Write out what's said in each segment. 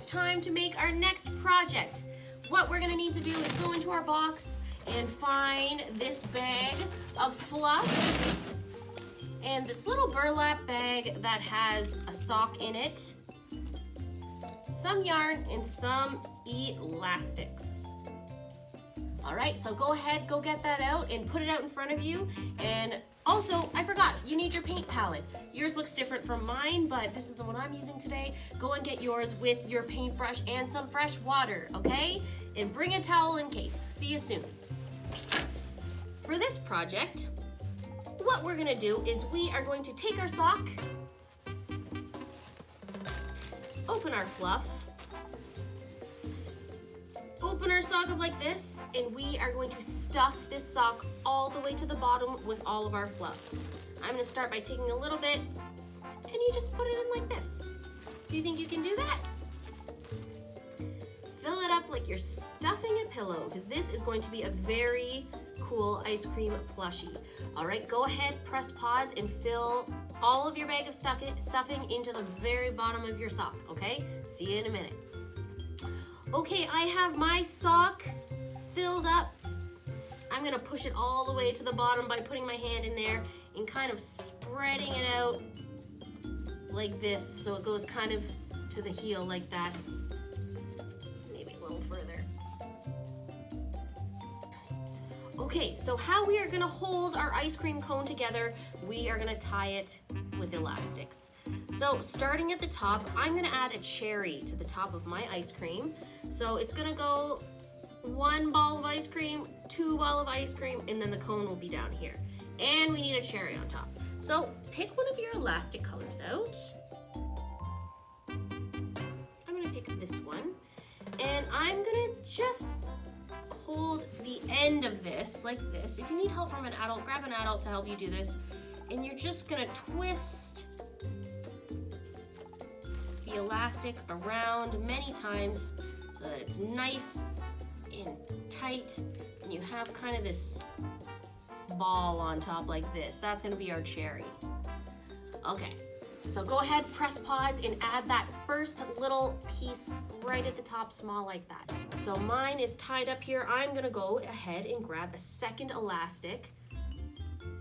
time to make our next project. What we're gonna need to do is go into our box and find this bag of fluff and this little burlap bag that has a sock in it, some yarn, and some elastics. All right, so go ahead, go get that out and put it out in front of you. And also, I forgot, you need your paint palette. Yours looks different from mine, but this is the one I'm using today. Go and get yours with your paintbrush and some fresh water, okay? And bring a towel in case. See you soon. For this project, what we're gonna do is we are going to take our sock, open our fluff, open our sock up like this, and we are going to stuff this sock all the way to the bottom with all of our fluff. I'm gonna start by taking a little bit, and you just put it in like this. Do you think you can do that? Fill it up like you're stuffing a pillow, because this is going to be a very cool ice cream plushie. All right, go ahead, press pause, and fill all of your bag of stuffing into the very bottom of your sock, okay? See you in a minute. Okay, I have my sock filled up. I'm gonna push it all the way to the bottom by putting my hand in there and kind of spreading it out like this, so it goes kind of to the heel like that. Maybe a little further. Okay, so how we are gonna hold our ice cream cone together, we are gonna tie it with elastics. So starting at the top, I'm gonna add a cherry to the top of my ice cream. So it's gonna go 1 ball of ice cream, 2 balls of ice cream, and then the cone will be down here. And we need a cherry on top. So pick one of your elastic colors out. I'm gonna pick this one. And I'm gonna just hold the end of this like this. If you need help from an adult, grab an adult to help you do this. And you're just gonna twist the elastic around many times so that it's nice and tight, and you have kind of this ball on top like this. That's gonna be our cherry. Okay, so go ahead, press pause, and add that first little piece right at the top, small like that. So mine is tied up here. I'm gonna go ahead and grab a second elastic.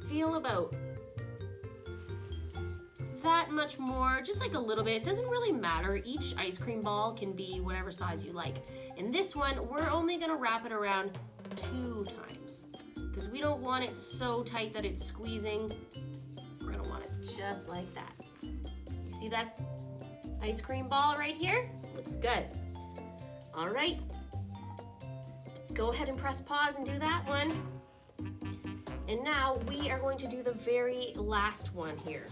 Feel about that much more, just like a little bit. It doesn't really matter. Each ice cream ball can be whatever size you like. In this one, we're only gonna wrap it around 2 times because we don't want it so tight that it's squeezing. We're gonna want it just like that. You see that ice cream ball right here? Looks good. All right. Go ahead and press pause and do that one. And now we are going to do the very last one here.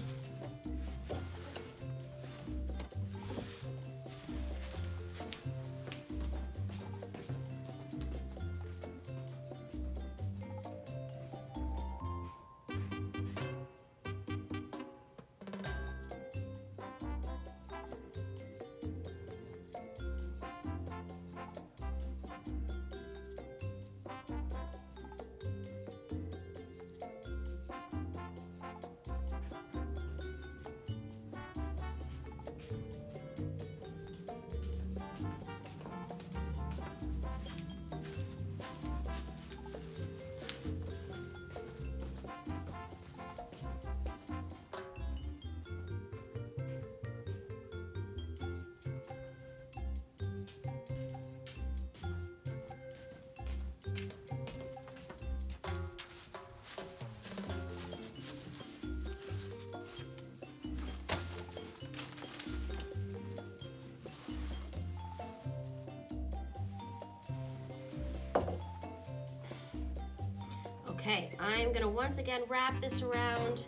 Okay, I'm gonna once again wrap this around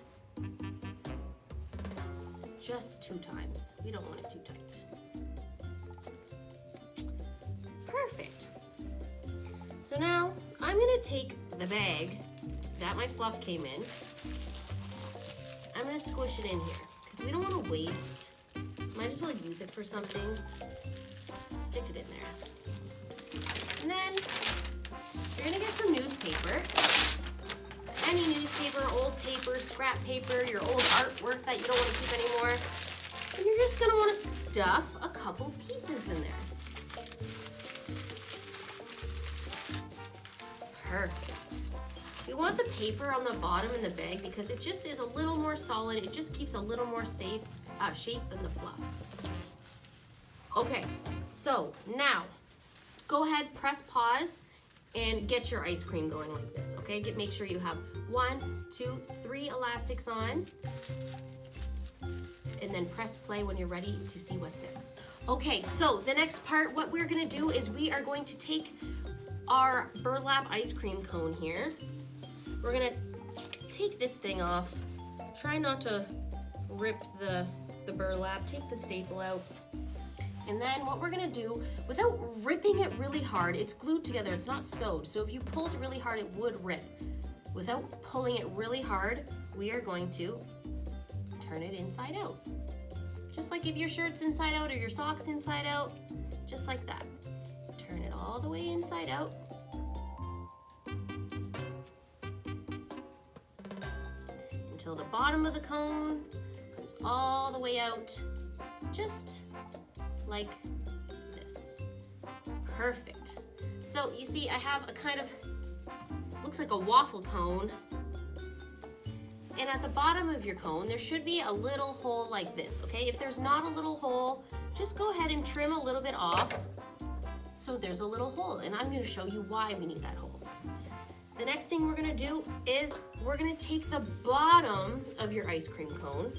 just 2 times. We don't want it too tight. Perfect. So now I'm gonna take the bag that my fluff came in. I'm gonna squish it in here because we don't want to waste. Might as well use it for something. Stick it in there. And then you're gonna get some newspaper. Any newspaper, old paper, scrap paper, your old artwork that you don't want to keep anymore. And you're just gonna wanna stuff a couple pieces in there. Perfect. You want the paper on the bottom in the bag because it just is a little more solid. It just keeps a little more safe shape than the fluff. Okay, so now go ahead, press pause, and get your ice cream going like this, okay? Make sure you have 1, 2, 3 elastics on, and then press play when you're ready to see what's next. Okay, so the next part, what we're gonna do is we are going to take our burlap ice cream cone here. We're gonna take this thing off. Try not to rip the burlap, take the staple out. And then what we're gonna do, without ripping it really hard, it's glued together, it's not sewed. So if you pulled really hard, it would rip. Without pulling it really hard, we are going to turn it inside out. Just like if your shirt's inside out or your sock's inside out, just like that. Turn it all the way inside out. Until the bottom of the cone comes all the way out, just like this. Perfect. So you see, I have a kind of, looks like a waffle cone. And at the bottom of your cone, there should be a little hole like this, okay? If there's not a little hole, just go ahead and trim a little bit off so there's a little hole. And I'm gonna show you why we need that hole. The next thing we're gonna do is we're gonna take the bottom of your ice cream cone.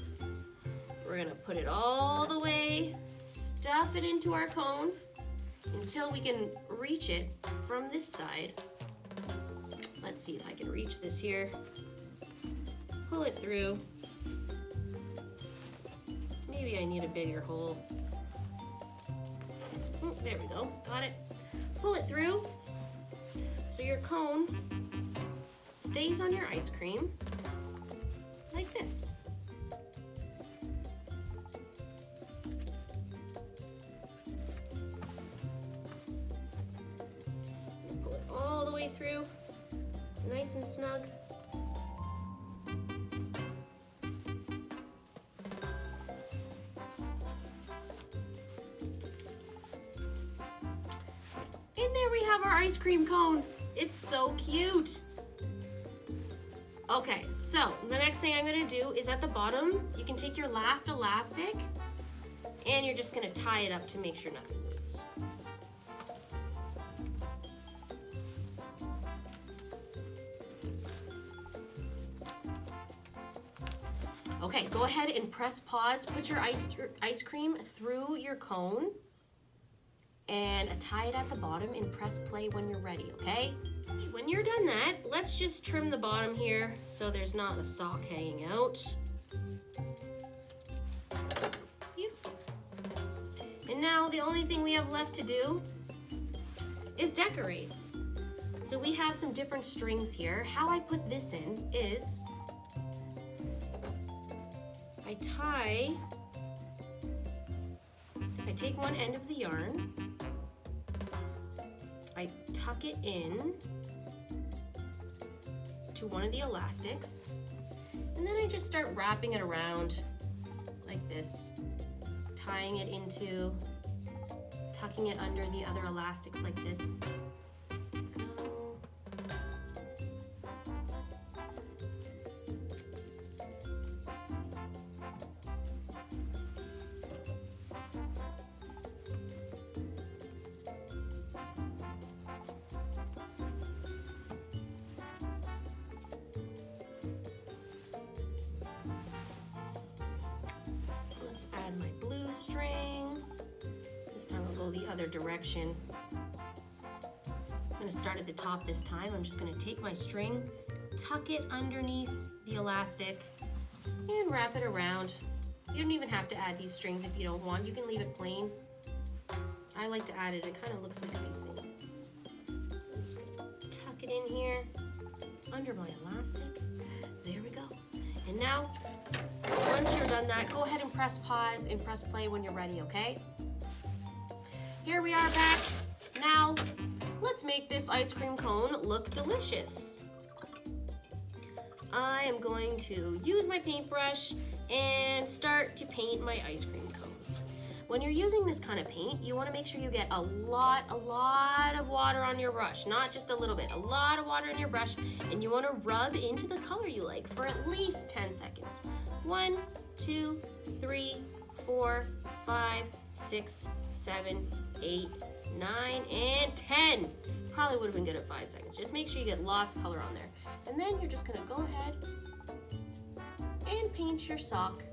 We're gonna put it all the way, stuff it into our cone until we can reach it from this side. Let's see if I can reach this here. Pull it through. Maybe I need a bigger hole. Oh, there we go, got it. Pull it through so your cone stays on your ice cream like this. Pull it all the way through. It's nice and snug. And there we have our ice cream cone. It's so cute. Okay, so the next thing I'm gonna do is at the bottom, you can take your last elastic and you're just gonna tie it up to make sure nothing moves. Okay, go ahead and press pause. Put your ice cream through your cone and tie it at the bottom and press play when you're ready, okay? When you're done that, let's just trim the bottom here so there's not a sock hanging out. Beautiful. And now the only thing we have left to do is decorate. So we have some different strings here. How I put this in is I take one end of the yarn, I tuck it in to one of the elastics, and then I just start wrapping it around like this, tying it into, tucking it under the other elastics like this. Add my blue string. This time I'll go the other direction. I'm gonna start at the top this time. I'm just gonna take my string, tuck it underneath the elastic, and wrap it around. You don't even have to add these strings if you don't want. You can leave it plain. I like to add it. It kind of looks like icing. I'm just gonna tuck it in here under my elastic. There we go. And now, once you're done that, go ahead and press pause and press play when you're ready, okay? Here we are back. Now, let's make this ice cream cone look delicious. I am going to use my paintbrush and start to paint my ice cream cone. When you're using this kind of paint, you want to make sure you get a lot of water on your brush, not just a little bit, a lot of water in your brush, and you want to rub into the color you like for at least 10 seconds. 1, 2, 3, 4, 5, 6, 7, 8, 9, and 10. Probably would have been good at 5 seconds. Just make sure you get lots of color on there. And then you're just gonna go ahead and paint your sock.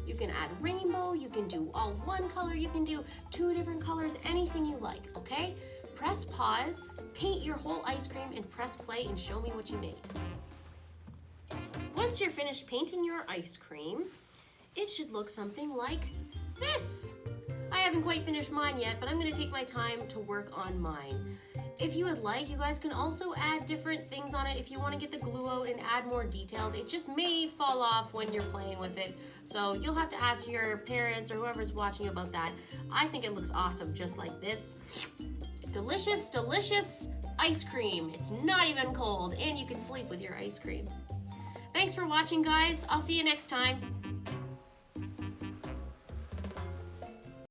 You can add rainbow, you can do all one color, you can do 2 different colors, anything you like, okay? Press pause, paint your whole ice cream, and press play and show me what you made. Once you're finished painting your ice cream, it should look something like this. I haven't quite finished mine yet, but I'm gonna take my time to work on mine. If you would like, you guys can also add different things on it if you want to get the glue out and add more details. It just may fall off when you're playing with it, so you'll have to ask your parents or whoever's watching about that. I think it looks awesome just like this. Delicious, delicious ice cream. It's not even cold, and you can sleep with your ice cream. Thanks for watching, guys. I'll see you next time.